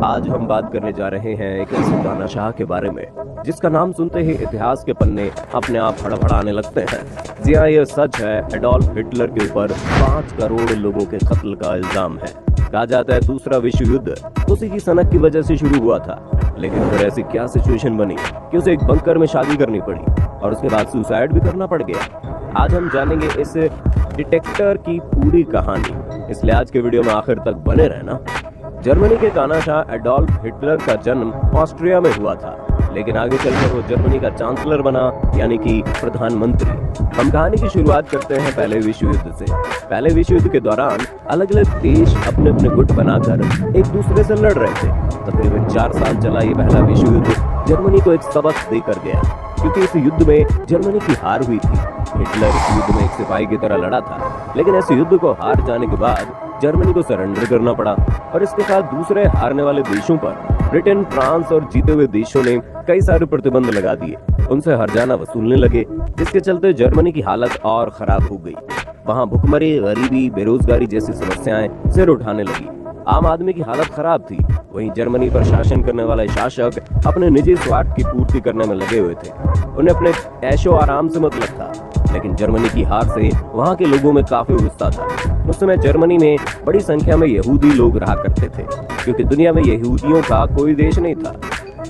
आज हम बात करने जा रहे हैं एक ऐसे तानाशाह के बारे में जिसका नाम सुनते ही इतिहास के पन्ने अपने आप फड़फड़ाने लगते हैं। जी हाँ, ये सच है, एडोल्फ हिटलर के ऊपर 5 करोड़ लोगों के कत्ल का इल्जाम है। कहा जाता है दूसरा विश्व युद्ध उसी की सनक की वजह से शुरू हुआ था, लेकिन फिर ऐसी क्या सिचुएशन बनी कि उसे एक बंकर में शादी करनी पड़ी और उसके बाद सुसाइड भी करना पड़ गया। आज हम जानेंगे इस डिटेक्टर की पूरी कहानी, इसलिए आज के वीडियो में आखिर तक बने रहना। जर्मनी के तानाशाह एडोल्फ हिटलर का जन्म ऑस्ट्रिया में हुआ था, लेकिन आगे चलकर वो जर्मनी का चांसलर बना, यानी कि प्रधानमंत्री। हम कहानी की शुरुआत करते हैं पहले विश्व युद्ध से। पहले विश्व युद्ध के दौरान अलग अलग देश अपने अपने गुट बनाकर एक दूसरे से लड़ रहे थे। तकरीबन 4 साल चला ये पहला विश्व युद्ध जर्मनी को एक सबक देकर गया, क्योंकि इस युद्ध में जर्मनी की हार हुई थी। हिटलर इस युद्ध में एक सिपाही की तरह लड़ा था, लेकिन इस युद्ध को हार जाने के बाद जर्मनी को सरेंडर करना पड़ा और इसके साथ दूसरे हारने वाले देशों पर ब्रिटेन, फ्रांस और जीते हुए देशों ने कई सारे प्रतिबंध लगा दिए। उनसे हर्जाना वसूलने लगे, जिसके चलते जर्मनी की हालत और खराब हो गई। वहाँ भुखमरी, गरीबी, बेरोजगारी जैसी समस्याएं सिर उठाने लगी। आम आदमी की हालत खराब थी। वहीं जर्मनी पर शासन करने वाले शासक अपने निजी स्वार्थ की पूर्ति करने में लगे हुए थे। उन्हें अपने ऐशो आराम से मतलब था, लेकिन जर्मनी की हार से वहाँ के लोगों में काफी गुस्सा था। उस समय जर्मनी में बड़ी संख्या में यहूदी लोग रहा करते थे, क्योंकि दुनिया में यहूदियों का कोई देश नहीं था।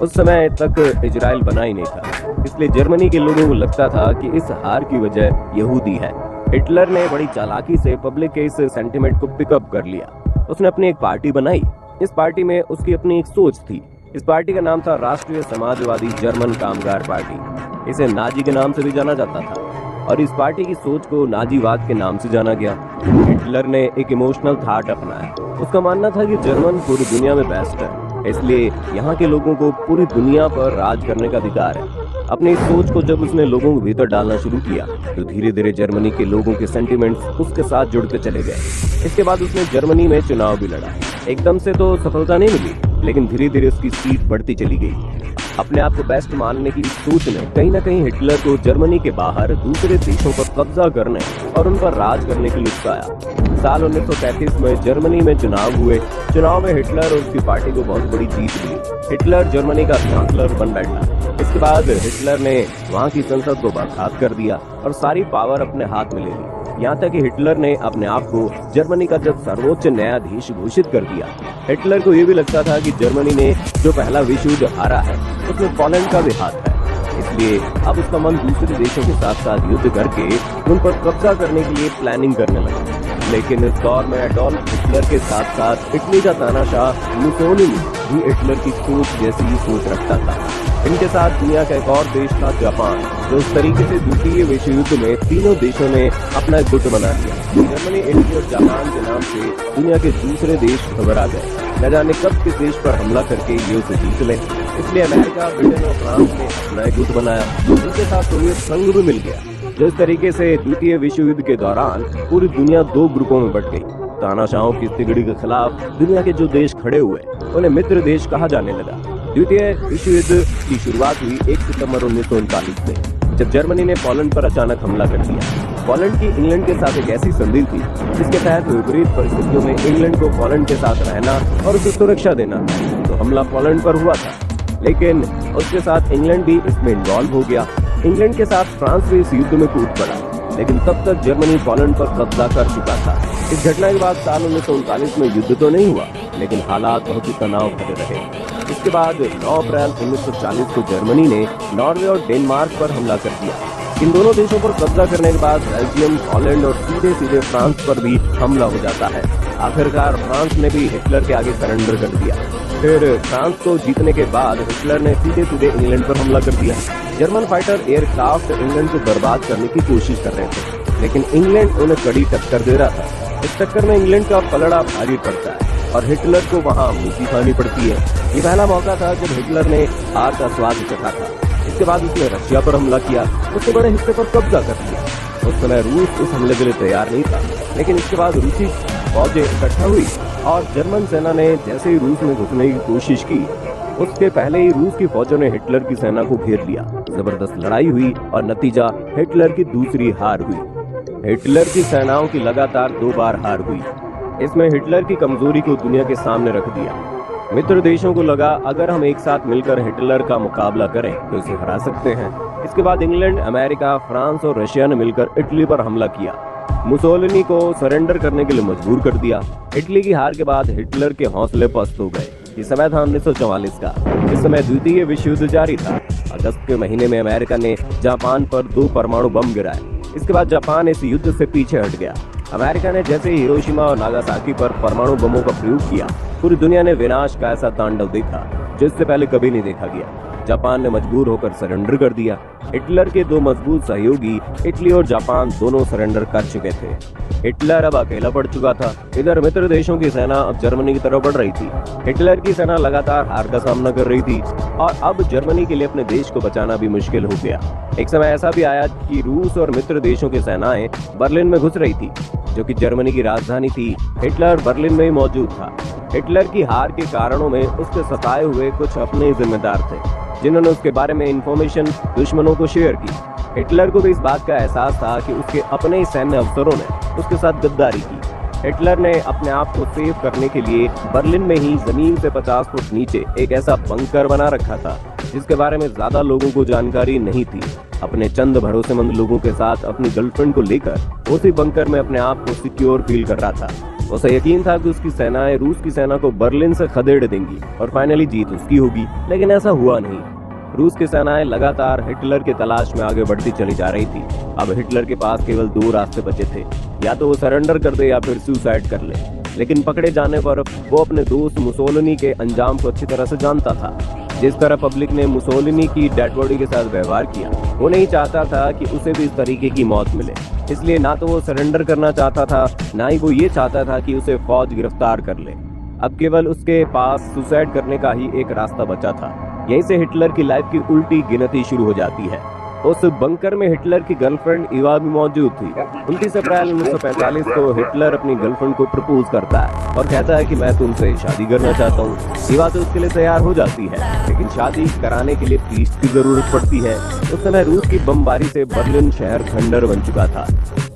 उस समय तक इजराइल बना ही नहीं था, इसलिए जर्मनी के लोगों को लगता था कि इस हार की वजह यहूदी है। हिटलर ने बड़ी चालाकी से पब्लिक के इस सेंटिमेंट को पिकअप कर लिया। उसने अपनी एक पार्टी बनाई। इस पार्टी में उसकी अपनी एक सोच थी। इस पार्टी का नाम था राष्ट्रीय समाजवादी जर्मन कामगार पार्टी। इसे नाजी के नाम से भी जाना जाता था और इस पार्टी की सोच को नाजीवाद के नाम से जाना गया। हिटलर ने एक इमोशनल थॉट अपनाया। उसका मानना था कि जर्मन पूरी दुनिया में बेस्ट है, इसलिए यहाँ के लोगों को पूरी दुनिया पर राज करने का अधिकार है। अपनी इस सोच को जब उसने लोगों के भीतर डालना शुरू किया, तो धीरे धीरे जर्मनी के लोगों के सेंटिमेंट्स उसके साथ जुड़ते चले गए। इसके बाद उसने जर्मनी में चुनाव भी लड़ा। एकदम से तो सफलता नहीं मिली, लेकिन धीरे धीरे उसकी सीट बढ़ती चली गई। अपने आप को बेस्ट मानने की सोच ने कहीं न कहीं हिटलर को जर्मनी के बाहर दूसरे देशों पर कब्जा करने और उन पर राज करने के लिए उकसाया। साल 1933 में जर्मनी में चुनाव हुए। चुनाव में हिटलर और उसकी पार्टी को बहुत बड़ी जीत मिली। हिटलर जर्मनी का चांसलर बन बैठा। इसके बाद हिटलर ने वहाँ की संसद को बर्खास्त कर दिया और सारी पावर अपने हाथ में ले ली। यहाँ तक कि हिटलर ने अपने आप को जर्मनी का जब सर्वोच्च न्यायाधीश घोषित कर दिया। हिटलर को ये भी लगता था कि जर्मनी ने जो पहला विश्व युद्ध हारा है, उसमें पोलैंड का भी हाथ है, इसलिए अब उसका मन दूसरे देशों के साथ साथ युद्ध करके उन पर कब्जा करने के लिए प्लानिंग करने लगा। लेकिन इस दौर में एडोल्फ हिटलर के साथ साथ इटली का तानाशाह मुसोलिनी भी हिटलर की सोच जैसी ही सोच रखता था। इनके साथ दुनिया का एक और देश था जापान, जो इस तरीके से द्वितीय विश्व युद्ध में तीनों देशों ने अपना एक गुट बना लिया। जर्मनी, इटली और जापान के नाम से दुनिया के दूसरे देश घबरा गए। न जाने कब किस देश पर हमला करके ये उसे जीत ले। इसलिए अमेरिका, ब्रिटेन और फ्रांस ने अपना एक गुट बनाया। उनके साथ सोवियत संघ भी मिल गया। जो इस तरीके से द्वितीय विश्व युद्ध के दौरान पूरी दुनिया 2 ग्रुपों में बंट गई। तानाशाहों की तिगड़ी के खिलाफ दुनिया के जो देश खड़े हुए, उन्हें मित्र देश कहा जाने लगा। द्वितीय विश्व युद्ध की शुरुआत हुई 1 सितंबर 1939 में, जब जर्मनी ने पोलैंड पर अचानक हमला कर दिया। पोलैंड की इंग्लैंड के साथ एक ऐसी संधि थी जिसके तहत विपरीत परिस्थितियों में इंग्लैंड को पोलैंड के साथ रहना और उसे सुरक्षा देना। तो हमला पोलैंड पर हुआ था, लेकिन उसके साथ इंग्लैंड भी इसमें इन्वॉल्व हो गया। इंग्लैंड के साथ फ्रांस भी इस युद्ध में कूद पड़ा, लेकिन तब तक जर्मनी पोलैंड पर कब्जा कर चुका था। इस घटना के बाद साल 1939 में युद्ध तो नहीं हुआ, लेकिन हालात बहुत ही तनाव भरे रहे। इसके बाद 9 अप्रैल 1940 को जर्मनी ने नॉर्वे और डेनमार्क पर हमला कर दिया। इन दोनों देशों पर कब्जा करने के बाद बेल्जियम, हॉलैंड और सीधे सीधे फ्रांस पर भी हमला हो जाता है। आखिरकार फ्रांस ने भी हिटलर के आगे सरेंडर कर दिया। फिर फ्रांस को जीतने के बाद हिटलर ने सीधे सीधे इंग्लैंड पर हमला कर दिया। जर्मन फाइटर एयरक्राफ्ट इंग्लैंड को बर्बाद करने की कोशिश कर रहे थे, लेकिन इंग्लैंड उन्हें कड़ी टक्कर दे रहा था। इस टक्कर में इंग्लैंड का पलड़ा भारी पड़ता है और हिटलर को वहां मुक्ति खानी पड़ती है। ये पहला मौका था जब हिटलर ने हार का स्वाद चखा था। इसके बाद उसने रशिया पर हमला किया, उसके बड़े हिस्से पर कब्जा कर लिया। उस समय रूस इस हमले के लिए तैयार नहीं था, लेकिन इसके बाद रूसी फौजें इकट्ठा हुई और जर्मन सेना ने जैसे ही रूस में घुसने की कोशिश की, उसके पहले ही रूस की फौजों ने हिटलर की सेना को घेर लिया। जबरदस्त लड़ाई हुई और नतीजा हिटलर की दूसरी हार हुई। हिटलर की सेनाओं की लगातार 2 बार हार हुई। इसमें हिटलर की कमजोरी को दुनिया के सामने रख दिया। मित्र देशों को लगा अगर हम एक साथ मिलकर हिटलर का मुकाबला करें तो इसे हरा सकते हैं। इसके बाद इंग्लैंड, अमेरिका, फ्रांस और रशिया ने मिलकर इटली पर हमला किया, मुसोलिनी को सरेंडर करने के लिए मजबूर कर दिया। इटली की हार के बाद हिटलर के हौसले पस्त हो गए। ये समय था 1944 का। इस समय द्वितीय विश्व युद्ध जारी था। अगस्त के महीने में अमेरिका ने जापान पर 2 परमाणु बम गिराए। इसके बाद जापान इस युद्ध से पीछे हट गया। अमेरिका ने जैसे ही हिरोशिमा और नागासाकी पर परमाणु बमों का प्रयोग किया, पूरी दुनिया ने विनाश का ऐसा तांडव देखा जो इससे पहले कभी नहीं देखा गया। जापान ने मजबूर होकर सरेंडर कर दिया। हिटलर के 2 मजबूत सहयोगी इटली और जापान दोनों सरेंडर कर चुके थे। हिटलर अब अकेला पड़ चुका था। इधर मित्र देशों की सेना अब जर्मनी की तरफ बढ़ रही थी। हिटलर की सेना लगातार हार का सामना कर रही थी और अब जर्मनी के लिए अपने देश को बचाना भी मुश्किल हो गया। एक समय ऐसा भी आया कि रूस और मित्र देशों की सेनाएं बर्लिन में घुस रही थी, जो कि जर्मनी की राजधानी थी। हिटलर बर्लिन में ही मौजूद था। हिटलर की हार के कारणों में उसके सताए हुए कुछ अपने जिम्मेदार थे, जिन्होंने उसके बारे में इंफॉर्मेशन दुश्मनों को शेयर की। हिटलर को भी इस बात का एहसास था कि उसके अपने ही सैन्य अफसरों ने उसके साथ गद्दारी की। हिटलर ने अपने आप को सेव करने के लिए बर्लिन में ही जमीन से 50 फुट नीचे एक ऐसा बंकर बना रखा था जिसके बारे में ज्यादा लोगों को जानकारी नहीं थी। अपने चंद भरोसेमंद लोगों के साथ अपनी गर्लफ्रेंड को लेकर उसी बंकर में अपने आप को सिक्योर फील कर रहा था। उसे यकीन था कि उसकी सेनाएं रूस की सेना को बर्लिन से खदेड़ देंगी और फाइनली जीत उसकी होगी, लेकिन ऐसा हुआ नहीं। रूस की सेनाएं लगातार हिटलर की तलाश में आगे बढ़ती चली जा रही थी। अब हिटलर के पास केवल 2 रास्ते बचे थे, या तो वो सरेंडर कर दे या फिर सुसाइड कर ले। लेकिन पकड़े जाने पर वो अपने दोस्त मुसोलिनी के अंजाम को अच्छी तरह से जानता था। जिस तरह पब्लिक ने मुसोलिनी की डेड बॉडी के साथ व्यवहार किया, वो नहीं चाहता था कि उसे भी इस तरीके की मौत मिले। इसलिए ना तो वो सरेंडर करना चाहता था, ना ही वो ये चाहता था कि उसे फौज गिरफ्तार कर ले। अब केवल उसके पास सुसाइड करने का ही एक रास्ता बचा था। यहीं से हिटलर की लाइफ की उल्टी गिनती शुरू हो जाती है। उस बंकर में हिटलर की गर्लफ्रेंड इवा भी मौजूद थी। 29 अप्रैल 1945 को हिटलर अपनी गर्लफ्रेंड को प्रपोज करता है और कहता है कि मैं तुमसे शादी करना चाहता हूँ। इवा तो उसके लिए तैयार हो जाती है, लेकिन शादी कराने के लिए प्रीस्ट की जरूरत पड़ती है। उस समय रूस की बमबारी से बर्लिन शहर खंडर बन चुका था।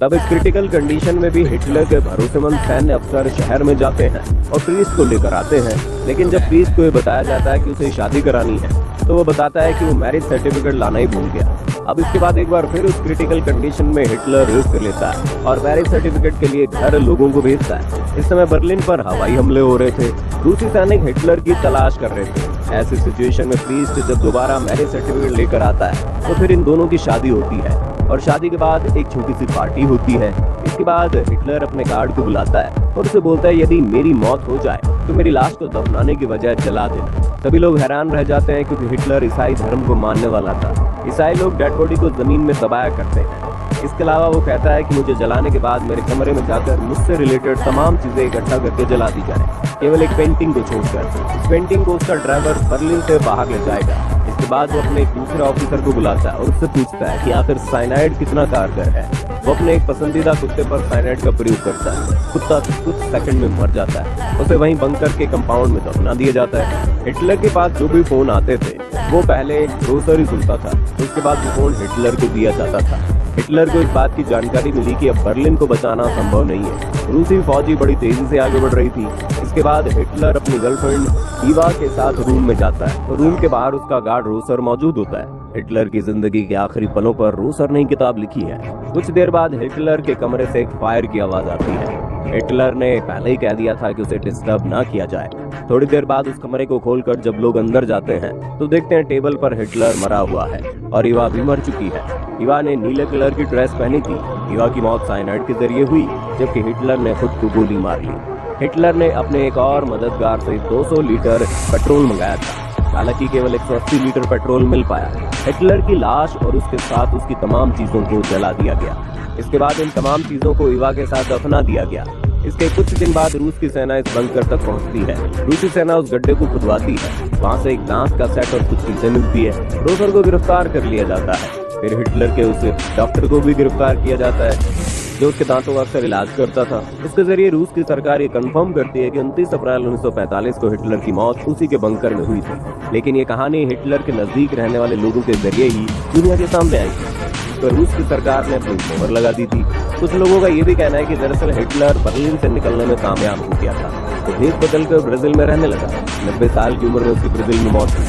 तब इस क्रिटिकल कंडीशन में भी हिटलर के भरोसेमंद सैन्य अफसर शहर में जाते हैं और प्रीस्ट को लेकर आते हैं। लेकिन जब प्रीस्ट को ये बताया जाता है कि उसे शादी करानी है, तो वो बताता है कि वो मैरिज सर्टिफिकेट लाना ही भूल गया। अब इसके बाद एक बार फिर उस क्रिटिकल कंडीशन में हिटलर रिस्क लेता है और मैरिज सर्टिफिकेट के लिए घर लोगों को भेजता है। इस समय बर्लिन पर हवाई हमले हो रहे थे। रूसी सैनिक हिटलर की तलाश कर रहे थे। ऐसी सिचुएशन में प्रीस्ट जब दोबारा मैरिज सर्टिफिकेट लेकर आता है, तो फिर इन दोनों की शादी होती है और शादी के बाद एक छोटी सी पार्टी होती है। इसके बाद हिटलर अपने गार्ड को बुलाता है और उसे बोलता है, यदि मेरी मौत हो जाए तो मेरी लाश को दफनाने की बजाय जला देना। सभी लोग हैरान रह जाते हैं क्योंकि हिटलर ईसाई धर्म को मानने वाला था। ईसाई लोग डेड बॉडी को जमीन में दबाया करते हैं। इसके अलावा वो कहता है कि मुझे जलाने के बाद मेरे कमरे में जाकर मुझसे रिलेटेड तमाम चीजें इकट्ठा करके जला दी जाए, केवल एक पेंटिंग को छोड़कर। इस पेंटिंग को उसका ड्राइवर बर्लिन से बाहर ले जाएगा। इसके बाद वो अपने दूसरे ऑफिसर को बुलाता है और उससे पूछता है कि आखिर साइनाइड कितना कारगर है। वो अपने एक पसंदीदा कुत्ते पर साइनाइड का प्रयोग करता है। कुत्ता कुछ सेकंड में मर जाता है। उसे वहीं बंकर के कंपाउंड में दफना दिया जाता है। हिटलर के पास जो भी फोन आते थे, वो पहले रोसर ही सुनता था, उसके बाद वो फोन हिटलर को दिया जाता था। हिटलर को इस बात की जानकारी मिली कि अब बर्लिन को बचाना संभव नहीं है। रूसी फौजी बड़ी तेजी से आगे बढ़ रही थी। इसके बाद हिटलर अपनी गर्लफ्रेंड ईवा के साथ रूम में जाता है और रूम के बाहर उसका गार्ड रोसर मौजूद होता है। हिटलर की जिंदगी के आखिरी पलों पर रोसर ने किताब लिखी है। कुछ देर बाद हिटलर के कमरे से एक फायर की आवाज आती है। हिटलर ने पहले ही कह दिया था कि उसे डिस्टर्ब ना किया जाए। थोड़ी देर बाद उस कमरे को खोलकर जब लोग अंदर जाते हैं तो देखते हैं टेबल पर हिटलर मरा हुआ है और इवा भी मर चुकी है। इवा ने नीले कलर की ड्रेस पहनी थी। इवा की मौत साइनाइड के जरिए हुई, जबकि हिटलर ने खुद को गोली मार ली। हिटलर ने अपने एक और मददगार से 200 लीटर पेट्रोल मंगाया था। हालांकि केवल 180 लीटर पेट्रोल मिल पाया। हिटलर की लाश और उसके साथ उसकी तमाम चीजों को जला दिया गया। इसके बाद इन तमाम चीजों को इवा के साथ दफना दिया गया। इसके कुछ दिन बाद रूस की सेना इस बंकर तक पहुंचती है। रूसी सेना उस गड्ढे को खुदवाती है। वहां से एक दांत का सेट और कुछ चीजें मिलती है। रोसर को गिरफ्तार कर लिया जाता है। फिर हिटलर के उस डॉक्टर को भी गिरफ्तार किया जाता है जो उसके दांतों का अक्सर इलाज करता था। इसके जरिए रूस की सरकार ये कंफर्म करती है कि 29 अप्रैल 1945 को हिटलर की मौत उसी के बंकर में हुई थी। लेकिन ये कहानी हिटलर के नजदीक रहने वाले लोगों के जरिए ही दुनिया के सामने आई थी। तो रूस की सरकार ने अपनी मोहर लगा दी थी। कुछ लोगों का ये भी कहना है कि दरअसल हिटलर बर्लिन से निकलने में कामयाब हो गया था। तो भेद बदलकर ब्राजील में रहने लगा। 90 साल की उम्र में उसकी ब्राजील में मौत हुई।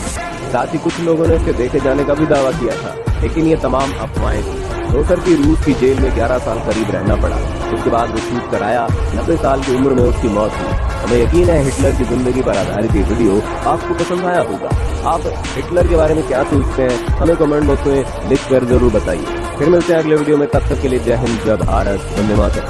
साथ ही कुछ लोगों ने उसके देखे जाने का भी दावा किया था, लेकिन ये तमाम अफवाहें थी। दोसर की रूस की जेल में 11 साल करीब रहना पड़ा। उसके बाद वो छूट कर आया। 90 साल की उम्र में उसकी मौत हुई। हमें यकीन है हिटलर की जिंदगी पर आधारित ये वीडियो आपको पसंद आया होगा। आप हिटलर के बारे में क्या सोचते हैं हमें कमेंट बॉक्स में लिख कर जरूर बताइए। फिर मिलते हैं अगले वीडियो में, तब तक के लिए जय हिंद, जय भारत, वंदे मातरम।